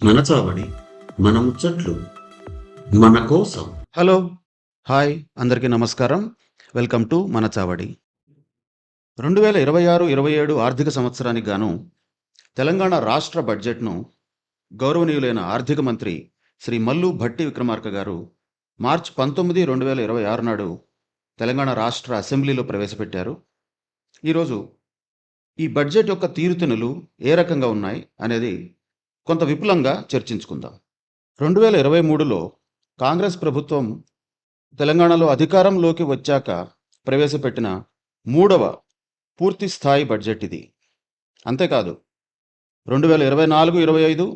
మన చావడి మన ముచ్చట్లు మన కోసం. హలో హాయ్ అందరికీ నమస్కారం. వెల్కమ్ టు మన చావడి. 2026-27 ఆర్థిక సంవత్సరానికి గాను తెలంగాణ రాష్ట్ర బడ్జెట్ను గౌరవనీయులైన ఆర్థిక మంత్రి శ్రీ మల్లు భట్టి విక్రమార్క గారు మార్చి 19, 2026 నాడు తెలంగాణ రాష్ట్ర అసెంబ్లీలో ప్రవేశపెట్టారు. ఈరోజు ఈ బడ్జెట్ యొక్క తీరుతెన్నులు ఏ రకంగా ఉన్నాయి అనేది కొంత విపులంగా చర్చించుకుందాం. 2023లో కాంగ్రెస్ ప్రభుత్వం తెలంగాణలో అధికారంలోకి వచ్చాక ప్రవేశపెట్టిన మూడవ పూర్తి స్థాయి బడ్జెట్ ఇది. అంతేకాదు 2024-25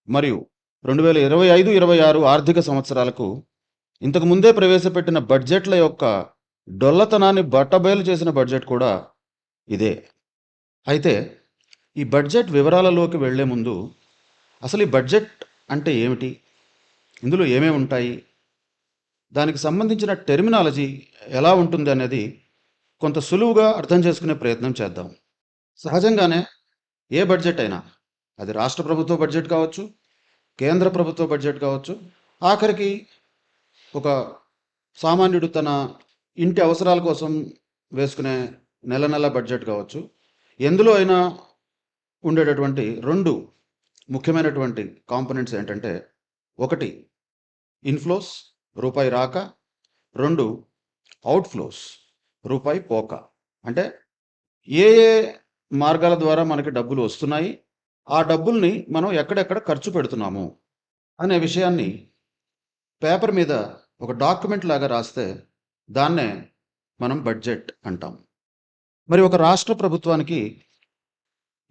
మరియు 2025-26 ఆర్థిక సంవత్సరాలకు ఇంతకు ముందే ప్రవేశపెట్టిన బడ్జెట్ల యొక్క డొల్లతనాన్ని బట్టబయలు చేసిన బడ్జెట్ కూడా ఇదే. అయితే ఈ బడ్జెట్ వివరాలలోకి వెళ్లే ముందు అసలు ఈ బడ్జెట్ అంటే ఏమిటి, ఇందులో ఏమేమి ఉంటాయి, దానికి సంబంధించిన టెర్మినాలజీ ఎలా ఉంటుంది అనేది కొంత సులువుగా అర్థం చేసుకునే ప్రయత్నం చేద్దాం. సహజంగానే ఏ బడ్జెట్ అయినా అది రాష్ట్ర ప్రభుత్వ బడ్జెట్ కావచ్చు, కేంద్ర ప్రభుత్వ బడ్జెట్ కావచ్చు, ఆఖరికి ఒక సామాన్యుడు తన ఇంటి అవసరాల కోసం వేసుకునే నెల నెల బడ్జెట్ కావచ్చు, ఎందులో అయినా ఉండేటటువంటి రెండు ముఖ్యమైనటువంటి కాంపోనెంట్స్ ఏంటంటే, ఒకటి ఇన్ఫ్లోస్ రూపాయి రాక, రెండు అవుట్ఫ్లోస్ రూపాయి పోక. అంటే ఏ ఏ మార్గాల ద్వారా మనకి డబ్బులు వస్తున్నాయి, ఆ డబ్బుల్ని మనం ఎక్కడెక్కడ ఖర్చు పెడుతున్నాము అనే విషయాన్ని పేపర్ మీద ఒక డాక్యుమెంట్ లాగా రాస్తే దాన్నే మనం బడ్జెట్ అంటాం. మరి ఒక రాష్ట్ర ప్రభుత్వానికి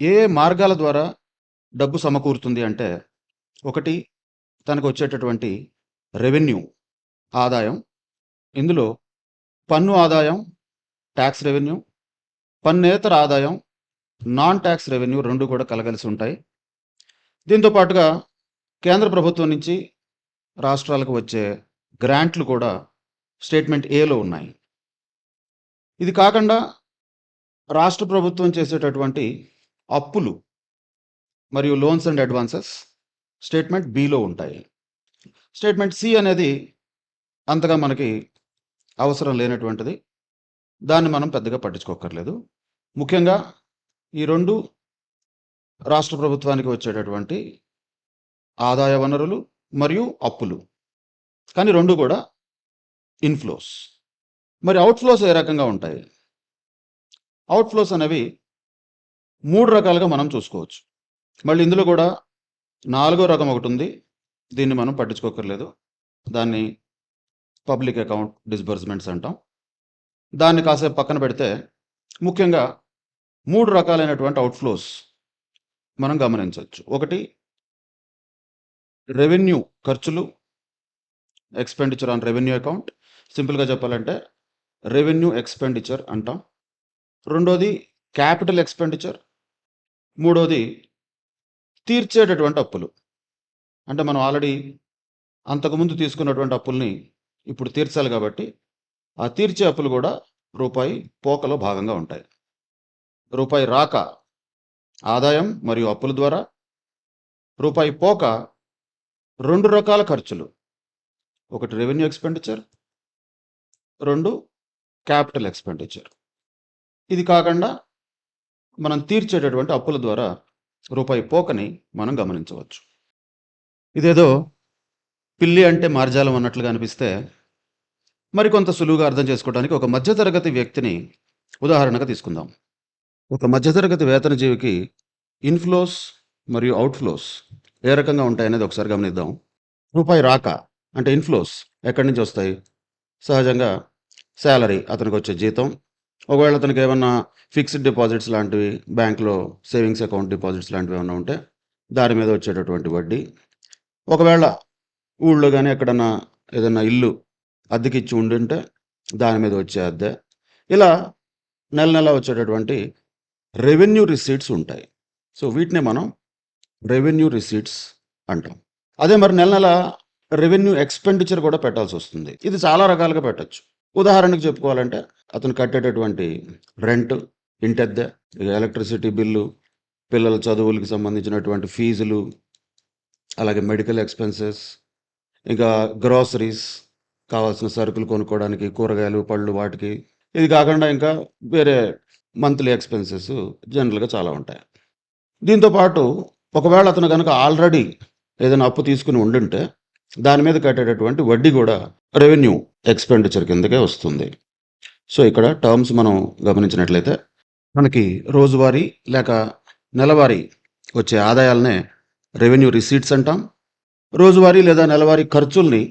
ఏ ఏ మార్గాల ద్వారా డబ్బు సమకూరుతుంది అంటే, ఒకటి తనకు వచ్చేటటువంటి రెవెన్యూ ఆదాయం, ఇందులో పన్ను ఆదాయం ట్యాక్స్ రెవెన్యూ, పన్నేతర ఆదాయం నాన్ ట్యాక్స్ రెవెన్యూ రెండు కూడా కలగలిసి ఉంటాయి. దీంతో పాటుగా కేంద్ర ప్రభుత్వం నుంచి రాష్ట్రాలకు వచ్చే గ్రాంట్లు కూడా స్టేట్మెంట్ ఏలో ఉన్నాయి. ఇది కాకుండా రాష్ట్ర ప్రభుత్వం చేసేటటువంటి అప్పులు మరియు loans and advances statement below ఉంటాయి. స్టేట్మెంట్ సి అనేది అంతగా మనకి అవసరం లేనటువంటిది, దాన్ని మనం పెద్దగా పట్టించుకోకర్లేదు. ముఖ్యంగా ఈ రెండు రాష్ట్ర ప్రభుత్వానికి వచ్చేటటువంటి ఆదాయ వనరులు మరియు అప్పులు, కానీ రెండు కూడా ఇన్ఫ్లోస్. మరి అవుట్ఫ్లోస్ ఏ రకంగా ఉంటాయి? అవుట్ఫ్లోస్ అనేవి మూడు రకాలుగా మనం చూసుకోవచ్చు. మళ్ళీ ఇందులో కూడా నాలుగో రకం ఒకటి ఉంది, దీన్ని మనం పట్టించుకోకర్లేదు. దాన్ని పబ్లిక్ అకౌంట్ డిస్బర్స్మెంట్స్ అంటాం. దాన్ని కాసేపు పక్కన పెడితే ముఖ్యంగా మూడు రకాలైనటువంటి అవుట్ఫ్లోస్ మనం గమనించవచ్చు. ఒకటి రెవెన్యూ ఖర్చులు, ఎక్స్పెండిచర్ ఆన్ రెవెన్యూ అకౌంట్, సింపుల్గా చెప్పాలంటే రెవెన్యూ ఎక్స్పెండిచర్ అంటాం. రెండోది క్యాపిటల్ ఎక్స్పెండిచర్, మూడోది తీర్చేటటువంటి అప్పులు. అంటే మనం ఆల్రెడీ అంతకుముందు తీసుకున్నటువంటి అప్పుల్ని ఇప్పుడు తీర్చాలి కాబట్టి ఆ తీర్చే అప్పులు కూడా రూపాయి పోకలో భాగంగా ఉంటాయి. రూపాయి రాక ఆదాయం మరియు అప్పుల ద్వారా, రూపాయి పోక రెండు రకాల ఖర్చులు, ఒకటి రెవెన్యూ ఎక్స్పెండిచర్, రెండు క్యాపిటల్ ఎక్స్పెండిచర్. ఇది కాకుండా మనం తీర్చేటటువంటి అప్పుల ద్వారా రూపాయి పోకని మనం గమనించవచ్చు. ఇదేదో పిల్లి అంటే మార్జాలం అన్నట్లుగా అనిపిస్తే మరికొంత సులువుగా అర్థం చేసుకోవడానికి ఒక మధ్యతరగతి వ్యక్తిని ఉదాహరణగా తీసుకుందాం. ఒక మధ్యతరగతి వేతనజీవికి ఇన్ఫ్లోస్ మరియు అవుట్ఫ్లోస్ ఏ రకంగా ఉంటాయనేది ఒకసారి గమనిద్దాం. రూపాయి రాక అంటే ఇన్ఫ్లోస్ ఎక్కడి నుంచి వస్తాయి? సహజంగా శాలరీ, అతనికి వచ్చే జీతం, ఒకవేళ అతనికి ఏమన్నా ఫిక్స్డ్ డిపాజిట్స్ లాంటివి, బ్యాంకులో సేవింగ్స్ అకౌంట్ డిపాజిట్స్ లాంటివి ఏమైనా ఉంటే దాని మీద వచ్చేటటువంటి వడ్డీ, ఒకవేళ ఊళ్ళో కానీ ఎక్కడన్నా ఏదన్నా ఇల్లు అద్దెకిచ్చి ఉండుంటే దాని మీద వచ్చే అద్దె, ఇలా నెల నెల వచ్చేటటువంటి రెవెన్యూ రిసీట్స్ ఉంటాయి. సో వీటినే మనం రెవెన్యూ రిసీట్స్ అంటాం. అదే మరి నెల నెల రెవెన్యూ ఎక్స్పెండిచర్ కూడా పెట్టాల్సి వస్తుంది. ఇది చాలా రకాలుగా పెట్టచ్చు. ఉదాహరణకు చెప్పుకోవాలంటే అతను కట్టేటటువంటి రెంట్, ఇంటద్దె, ఎలక్ట్రిసిటీ బిల్లు, పిల్లల చదువులకు సంబంధించినటువంటి ఫీజులు, అలాగే మెడికల్ ఎక్స్పెన్సెస్, ఇంకా గ్రోసరీస్, కావాల్సిన సరుకులు కొనుక్కోవడానికి, కూరగాయలు, పళ్ళు వాటికి. ఇది కాకుండా ఇంకా వేరే మంత్లీ ఎక్స్పెన్సెస్ జనరల్‌గా చాలా ఉంటాయి. దీంతో పాటు ఒకవేళ అతను గనక ఆల్రెడీ ఏదైనా అప్పు తీసుకొని ఉండుంటే, దాని మీద కట్టేటటువంటి వడ్డీ గూడా రెవెన్యూ ఎక్స్‌పెండిచర్ కిందకే వస్తుంది. సో, ఇక్కడ టర్మ్స్ మనం గమనించినట్లయితే, మనకి రోజువారీ లేక నెలవారీ వచ్చే ఆదాయాలనే రెవెన్యూ రిసీట్స్ అంటాం. రోజువారీ లేదా నెలవారీ ఖర్చుల్ని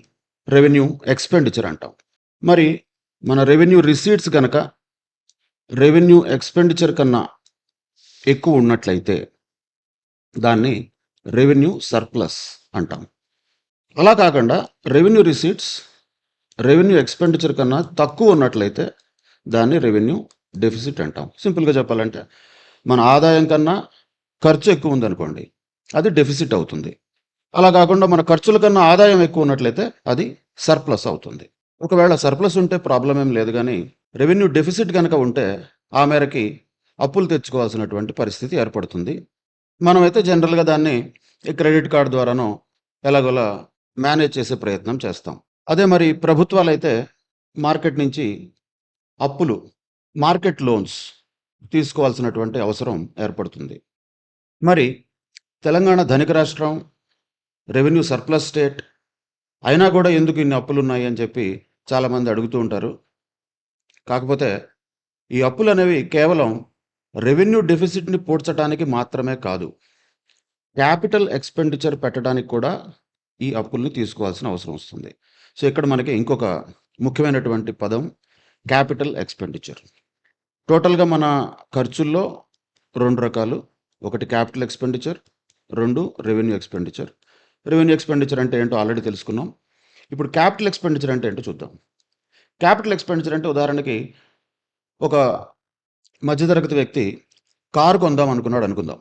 రెవెన్యూ ఎక్స్‌పెండిచర్ అంటాం. మరి మన రెవెన్యూ రిసీట్స్ గనక రెవెన్యూ ఎక్స్‌పెండిచర్ కన్నా ఎక్కువ ఉన్నట్లయితే దాన్ని రెవెన్యూ సర్ప్లస్ అంటాం. అలా కాకుండా రెవెన్యూ రిసీట్స్ రెవెన్యూ ఎక్స్‌పెండిచర్ కన్నా తక్కువ ఉన్నట్లయితే దాన్ని రెవెన్యూ డెఫిసిట్ అంటాం. సింపుల్‌గా చెప్పాలంటే మన ఆదాయం కన్నా ఖర్చు ఎక్కువ ఉందనుకోండి, అది డెఫిసిట్ అవుతుంది. అలా కాకుండా మన ఖర్చుల కన్నా ఆదాయం ఎక్కువ ఉన్నట్లయితే అది సర్ప్లస్ అవుతుంది. ఒకవేళ సర్ప్లస్ ఉంటే ప్రాబ్లమ్ ఏం లేదు గానీ, రెవెన్యూ డెఫిసిట్ గనక ఉంటే ఆ మేరకి అప్పులు తెచ్చుకోవాల్సినటువంటి పరిస్థితి ఏర్పడుతుంది. మనమైతే జనరల్‌గా దాన్ని ఈ క్రెడిట్ కార్డ్ ద్వారానో ఎలాగోలా మేనేజ్ చేసే ప్రయత్నం చేస్తాం. అదే మరి ప్రభుత్వాలైతే మార్కెట్ నుంచి అప్పులు, మార్కెట్ లోన్స్ తీసుకోవాల్సినటువంటి అవసరం ఏర్పడుతుంది. మరి తెలంగాణ ధనిక రాష్ట్రం, రెవెన్యూ సర్ప్లస్ స్టేట్ అయినా కూడా ఎందుకు ఇన్ని అప్పులున్నాయి అని చెప్పి చాలామంది అడుగుతూ ఉంటారు. కాకపోతే ఈ అప్పులనేవి కేవలం రెవెన్యూ డెఫిసిట్‌ని పూడ్చటానికి మాత్రమే కాదు. క్యాపిటల్ ఎక్స్‌పెండిచర్ పెట్టడానికి కూడా ఈ అప్పుల్ని తీసుకోవాల్సిన అవసరం వస్తుంది. సో, ఇక్కడ మనకి ఇంకొక ముఖ్యమైనటువంటి పదం క్యాపిటల్ ఎక్స్‌పెండిచర్. టోటల్‌గా మన ఖర్చుల్లో 2 రకాలు. ఒకటి capital expenditure, 2 revenue expenditure. Revenue expenditure అంటే ఏంటో ఆల్రెడీ తెలుసుకున్నాం. ఇప్పుడు క్యాపిటల్ ఎక్స్‌పెండిచర్ అంటే ఏంటో చూద్దాం. క్యాపిటల్ ఎక్స్‌పెండిచర్ అంటే ఉదాహరణకి ఒక మధ్యతరగతి వ్యక్తి కారు కొందాం అనుకున్నాడు అనుకుందాం.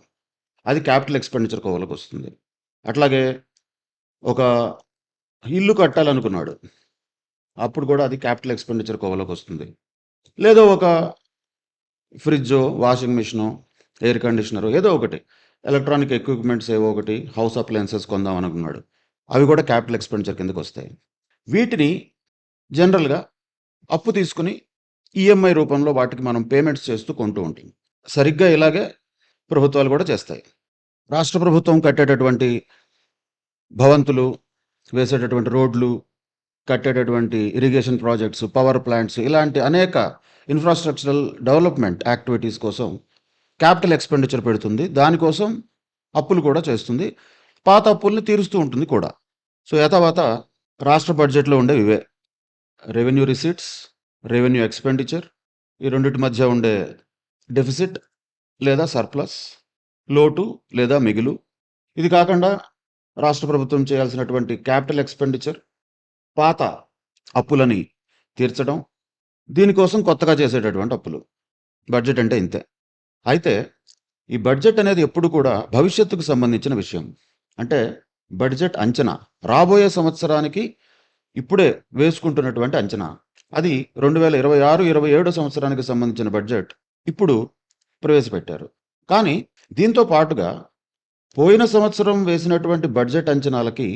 అది క్యాపిటల్ ఎక్స్‌పెండిచర్ కోవలోకి వస్తుంది. అట్లాగే ఒక ఇల్లు కట్టాలనుకున్నాడు. అప్పుడు కూడా అది క్యాపిటల్ ఎక్స్‌పెండిచర్ కోవలోకి వస్తుంది. లేదో ఒక ఫ్రిడ్జో, వాషింగ్ మిషనో, ఎయిర్ కండిషనరో ఏదో ఒకటి ఎలక్ట్రానిక్ ఎక్విప్‌మెంట్స్ ఏవో ఒకటి హౌస్ అప్లయెన్సెస్ కొందాం అనుకున్నాడు. అవి కూడా క్యాపిటల్ ఎక్స్‌పెండిచర్ కిందకొస్తాయి. వీటిని జనరల్‌గా అప్పు తీసుకొని ఈఎంఐ రూపంలో వాటికి మనం పేమెంట్స్ చేస్తూ కొంటూ ఉంటాం. సరిగ్గా ఇలాగే ప్రభుత్వాలు కూడా చేస్తాయి. రాష్ట్ర ప్రభుత్వం కట్టేటటువంటి భవంతులు, వేసేటటువంటి రోడ్లు, కట్టేటటువంటి ఇరిగేషన్ ప్రాజెక్ట్స్, పవర్ ప్లాంట్స్ ఇలాంటి అనేక ఇన్‌ఫ్రాస్ట్రక్చరల్ డెవలప్‌మెంట్ యాక్టివిటీస్ కోసం క్యాపిటల్ ఎక్స్‌పెండిచర్ పెడుతుంది. దానికోసం అప్పులు కూడా చేస్తుంది. పాత అప్పుల్ని తీరుస్తూ ఉంటుంది కూడా. సో, యథావత రాష్ట్ర బడ్జెట్‌లో ఉండేవి ఇవే. రెవెన్యూ రిసీట్స్, రెవెన్యూ ఎక్స్‌పెండిచర్, ఈ రెండిటి మధ్య ఉండే డెఫిసిట్ లేదా సర్ప్లస్, లోటు లేదా మిగులు. ఇది కాకుండా రాష్ట్ర ప్రభుత్వం చేయాల్సినటువంటి క్యాపిటల్ ఎక్స్‌పెండిచర్, పాత అప్పులని తీర్చడం, దీనికోసం కొత్తగా చేసేటటువంటి అప్పులు. బడ్జెట్ అంటే ఇంతే. అయితే ఈ బడ్జెట్ అనేది ఎప్పుడు కూడా భవిష్యత్తుకు సంబంధించిన విషయం. అంటే బడ్జెట్ అంచనా, రాబోయే సంవత్సరానికి ఇప్పుడే వేసుకుంటున్నటువంటి అంచనా. అది 2026, 27 సంవత్సరానికి సంబంధించిన బడ్జెట్ ఇప్పుడు ప్రవేశపెట్టారు. కానీ దీంతో పాటుగా పోయిన సంవత్సరం వేసినటువంటి బడ్జెట్ అంచనాలకి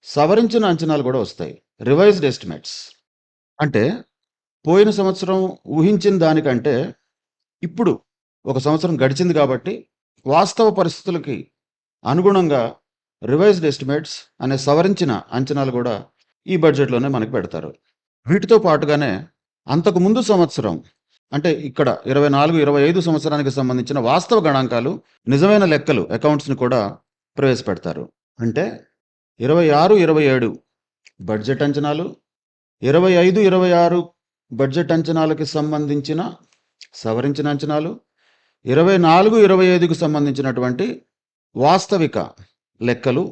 సవరించిన అంచనాలు కూడా వస్తాయి. Revised estimates. అంటే పోయిన సంవత్సరం ఊహించిన దానికంటే ఇప్పుడు ఒక సంవత్సరం గడిచింది కాబట్టి వాస్తవ పరిస్థితులకి అనుగుణంగా రివైజ్డ్ ఎస్టిమేట్స్ అనే సవరించిన అంచనాలు కూడా ఈ బడ్జెట్‌లోనే మనకు పెడతారు. వీటితో పాటుగానే అంతకు ముందు సంవత్సరం అంటే ఇక్కడ 24, 25 సంవత్సరానికి సంబంధించిన వాస్తవ గణాంకాలు, నిజమైన లెక్కలు అకౌంట్స్‌ని కూడా ప్రవేశపెడతారు. అంటే 26, 27 బడ్జెట్ అంచనాలు, 25, 26 బడ్జెట్ అంచనాలకి సంబంధించిన సవరించిన అంచనాలు, 24, 25కి సంబంధించినటువంటి వాస్తవిక లెక్కలు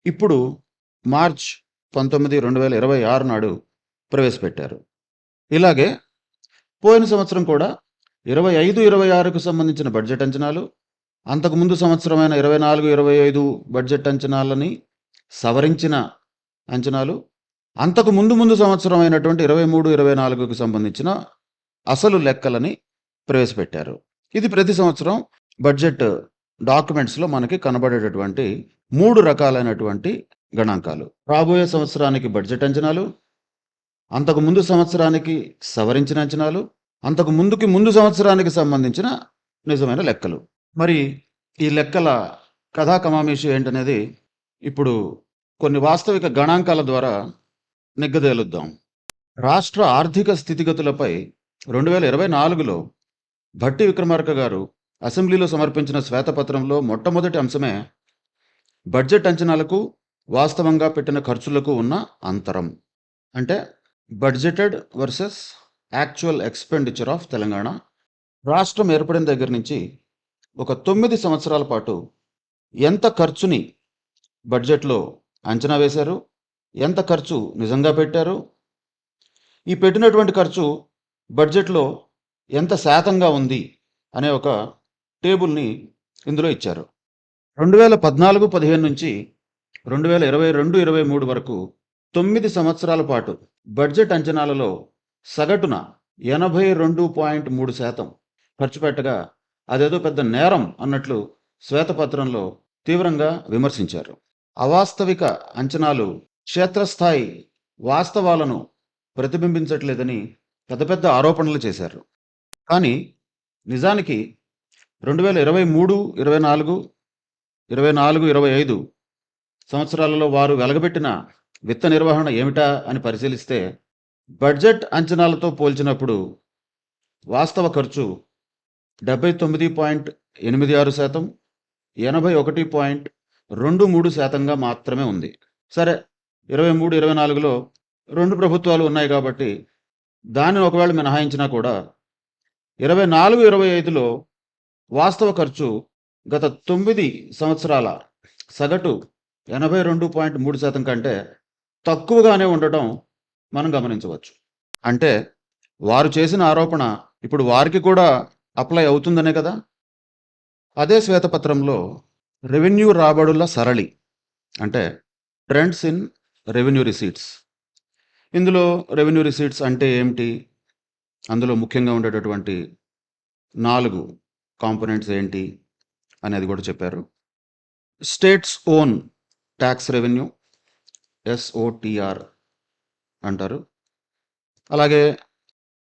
ఇప్పుడు మార్చ్ 19, 2026 నాడు ప్రవేశపెట్టారు. ఇలాగే పోయిన సంవత్సరం కూడా 25, 26కు సంబంధించిన బడ్జెట్ అంచనాలు, అంతకుముందు సంవత్సరమైన 24, 25 బడ్జెట్ అంచనాలని సవరించిన అంచనాలు, అంతకు ముందు సంవత్సరం అయినటువంటి 23, 24కు సంబంధించిన అసలు లెక్కలని ప్రవేశపెట్టారు. ఇది ప్రతి సంవత్సరం బడ్జెట్ డాక్యుమెంట్స్‌లో మనకి కనబడేటటువంటి 3 రకాలైనటువంటి గణాంకాలు. రాబోయే సంవత్సరానికి బడ్జెట్ అంచనాలు, అంతకు ముందు సంవత్సరానికి సవరించిన అంచనాలు, అంతకు ముందు సంవత్సరానికి సంబంధించిన నిజమైన లెక్కలు. మరి ఈ లెక్కల కథా కమామేషి ఏంటనేది ఇప్పుడు కొన్ని వాస్తవిక గణాంకాల ద్వారా నిగ్గదేలుద్దాం. రాష్ట్ర ఆర్థిక స్థితిగతులపై 2024లో భట్టి విక్రమార్క గారు అసెంబ్లీలో సమర్పించిన శ్వేతపత్రంలో మొట్టమొదటి అంశమే బడ్జెట్ అంచనాలకు వాస్తవంగా పెట్టిన ఖర్చులకు ఉన్న అంతరం. అంటే budgeted versus actual expenditure of Telangana. రాష్ట్రం ఏర్పడిన దగ్గర నుంచి ఒక 9 సంవత్సరాల పాటు ఎంత ఖర్చుని బడ్జెట్లో అంచనా వేశారు, ఎంత ఖర్చు నిజంగా పెట్టారు, ఈ పెట్టినటువంటి ఖర్చు బడ్జెట్లో ఎంత శాతంగా ఉంది అనే ఒక టేబుల్ని ఇందులో ఇచ్చారు. 2014-15 నుంచి 2022-23 వరకు 9 సంవత్సరాల పాటు బడ్జెట్ అంచనాలలో సగటున 82.3% ఖర్చు పెట్టగా అదేదో పెద్ద నేరం అన్నట్లు శ్వేతపత్రంలో తీవ్రంగా విమర్శించారు. అవాస్తవిక అంచనాలు క్షేత్రస్థాయి వాస్తవాలను ప్రతిబింబించట్లేదని పెద్ద పెద్ద ఆరోపణలు చేశారు. కానీ నిజానికి 2023, 24, 24-25 సంవత్సరాలలో వారు వెలగబెట్టిన విత్త నిర్వహణ ఏమిటా అని పరిశీలిస్తే బడ్జెట్ అంచనాలతో పోల్చినప్పుడు వాస్తవ ఖర్చు 79.86%, 81.23%గా మాత్రమే ఉంది. సరే, 23-24లో 2 ప్రభుత్వాలు ఉన్నాయి కాబట్టి దానిని ఒకవేళ మినహాయించినా కూడా 24-25లో వాస్తవ ఖర్చు గత 9 సంవత్సరాల సగటు 82.3% కంటే తక్కువగానే ఉండటం మనం గమనించవచ్చు. అంటే వారు చేసిన ఆరోపణ ఇప్పుడు వారికి కూడా అప్లై అవుతుందనే కదా. అదే శ్వేతపత్రంలో రెవెన్యూ రాబడుల సరళి అంటే ట్రెండ్స్ ఇన్ రెవెన్యూ రిసీట్స్, ఇందులో రెవెన్యూ రిసీట్స్ అంటే ఏమిటి, అందులో ముఖ్యంగా ఉండేటటువంటి 4 కాంపోనెంట్స్ ఏంటి అనేది కూడా చెప్పారు. States own tax revenue, SOTR అంటారు. అలాగే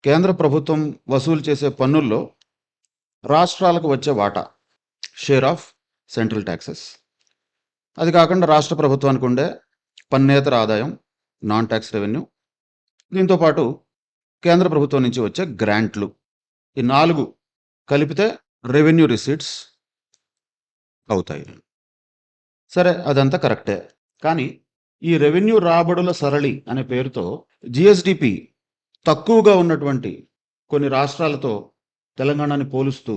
కేంద్ర ప్రభుత్వం వసూలు చేసే పన్నుల్లో రాష్ట్రాలకు వచ్చే వాటా, షేర్ ఆఫ్ సెంట్రల్ ట్యాక్సెస్. అది కాకుండా రాష్ట్ర ప్రభుత్వానికి ఉండే పన్నేతర ఆదాయం, నాన్ ట్యాక్స్ రెవెన్యూ. దీంతోపాటు కేంద్ర ప్రభుత్వం నుంచి వచ్చే గ్రాంట్లు. ఈ 4 కలిపితే రెవెన్యూ రిసీట్స్ అవుతాయి. సరే, అదంతా కరెక్టే. కానీ ఈ రెవెన్యూ రాబడుల సరళి అనే పేరుతో జిఎస్డిపి తక్కువగా ఉన్నటువంటి కొన్ని రాష్ట్రాలతో తెలంగాణని పోలుస్తూ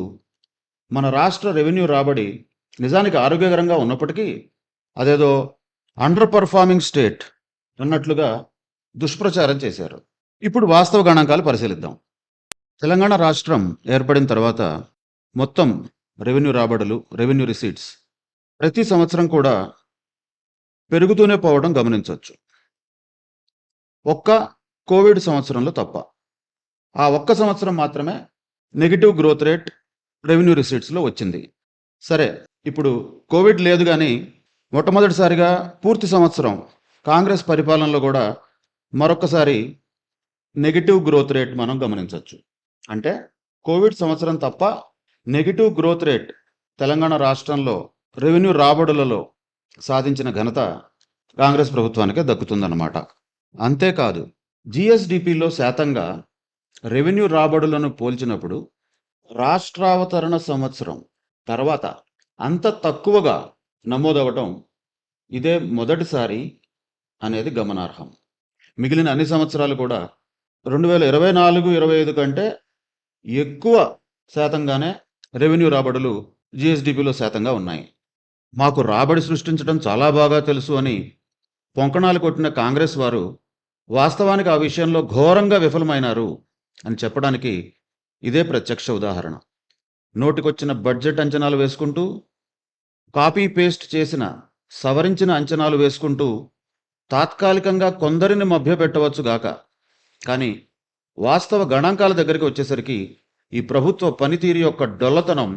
మన రాష్ట్ర రెవెన్యూ రాబడి నిజానికి ఆరోగ్యకరంగా ఉన్నప్పటికీ అదేదో అండర్ పర్ఫార్మింగ్ స్టేట్ అన్నట్లుగా దుష్ప్రచారం చేశారు. ఇప్పుడు వాస్తవ గణాంకాలు పరిశీలిద్దాం. తెలంగాణ రాష్ట్రం ఏర్పడిన తర్వాత మొత్తం రెవెన్యూ రాబడులు, రెవెన్యూ రిసీట్స్ ప్రతి సంవత్సరం కూడా పెరుగుతూనే పోవడం గమనించవచ్చు. ఒక్క కోవిడ్ సంవత్సరంలో తప్ప. ఆ ఒక్క సంవత్సరం మాత్రమే నెగిటివ్ గ్రోత్ రేట్ రెవెన్యూ రిసీట్స్లో వచ్చింది. సరే, ఇప్పుడు కోవిడ్ లేదు కానీ మొట్టమొదటిసారిగా పూర్తి సంవత్సరం కాంగ్రెస్ పరిపాలనలో కూడా మరొకసారి నెగిటివ్ గ్రోత్ రేట్ మనం గమనించవచ్చు. అంటే కోవిడ్ సంవత్సరం తప్ప నెగిటివ్ గ్రోత్ రేట్ తెలంగాణ రాష్ట్రంలో రెవెన్యూ రాబడులలో సాధించిన ఘనత కాంగ్రెస్ ప్రభుత్వానికే దక్కుతుందన్నమాట. అంతేకాదు, జిఎస్డిపిలో శాతంగా రెవెన్యూ రాబడులను పోల్చినప్పుడు రాష్ట్రావతరణ సంవత్సరం తర్వాత అంత తక్కువగా నమోదవటం ఇదే మొదటిసారి అనేది గమనార్హం. మిగిలిన అన్ని సంవత్సరాలు కూడా 2024-25 కంటే ఎక్కువ శాతంగానే రెవెన్యూ రాబడులు జిఎస్డిపిలో శాతంగా ఉన్నాయి. మాకు రాబడి సృష్టించడం చాలా బాగా తెలుసు అని పొంకణాలు కొట్టిన కాంగ్రెస్ వారు వాస్తవానికి ఆ విషయంలో ఘోరంగా విఫలమైనారు అని చెప్పడానికి ఇదే ప్రత్యక్ష ఉదాహరణ. నోటికొచ్చిన బడ్జెట్ అంచనాలు వేసుకుంటూ, కాపీ పేస్ట్ చేసిన సవరించిన అంచనాలు వేసుకుంటూ తాత్కాలికంగా కొందరిని మభ్యపెట్టవచ్చు గాక, కానీ వాస్తవ గణాంకాల దగ్గరికి వచ్చేసరికి ఈ ప్రభుత్వ పనితీరు యొక్క డొల్లతనం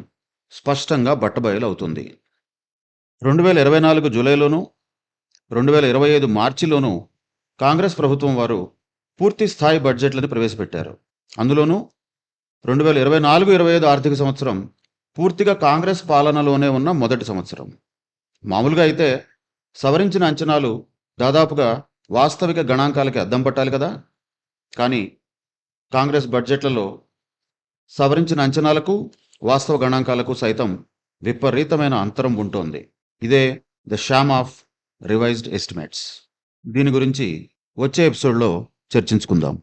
స్పష్టంగా బట్టబయలు అవుతుంది. 2024 జూలైలోనూ 2025 మార్చిలోనూ కాంగ్రెస్ ప్రభుత్వం వారు పూర్తి స్థాయి బడ్జెట్లను ప్రవేశపెట్టారు. అందులోనూ 2024-25 ఆర్థిక సంవత్సరం పూర్తిగా కాంగ్రెస్ పాలనలోనే ఉన్న మొదటి సంవత్సరం. మామూలుగా అయితే సవరించిన అంచనాలు దాదాపుగా వాస్తవిక గణాంకాలకి అద్దం పట్టాలి కదా. కానీ కాంగ్రెస్ బడ్జెట్లలో సవరించిన అంచనాలకు వాస్తవ గణాంకాలకు సైతం విపరీతమైన అంతరం ఉంటోంది. ఇదే the Sam of revised estimates. దీని గురించి వచ్చే ఎపిసోడ్లో చర్చించుకుందాం.